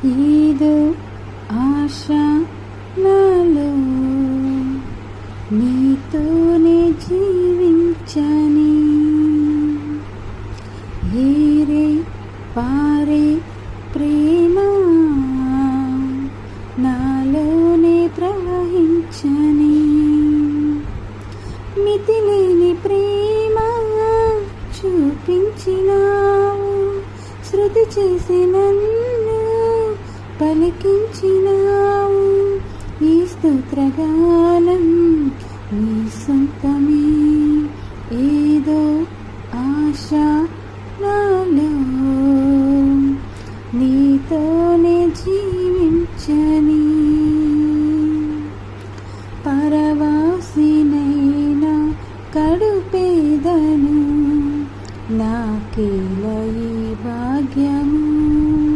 ఏదో ఆశ నాలో నీతోనే జీవించని, ఏరే పారే ప్రేమ నాలోనే ప్రవహించని, మితిలేని ప్రేమ చూపించినావు, శృతి చేసి నన్ను పలికించినావు. ఈ స్తోత్రగానం నీ సొంతమే. ఏదో ఆశ నాలో నీతోనే జీవించని.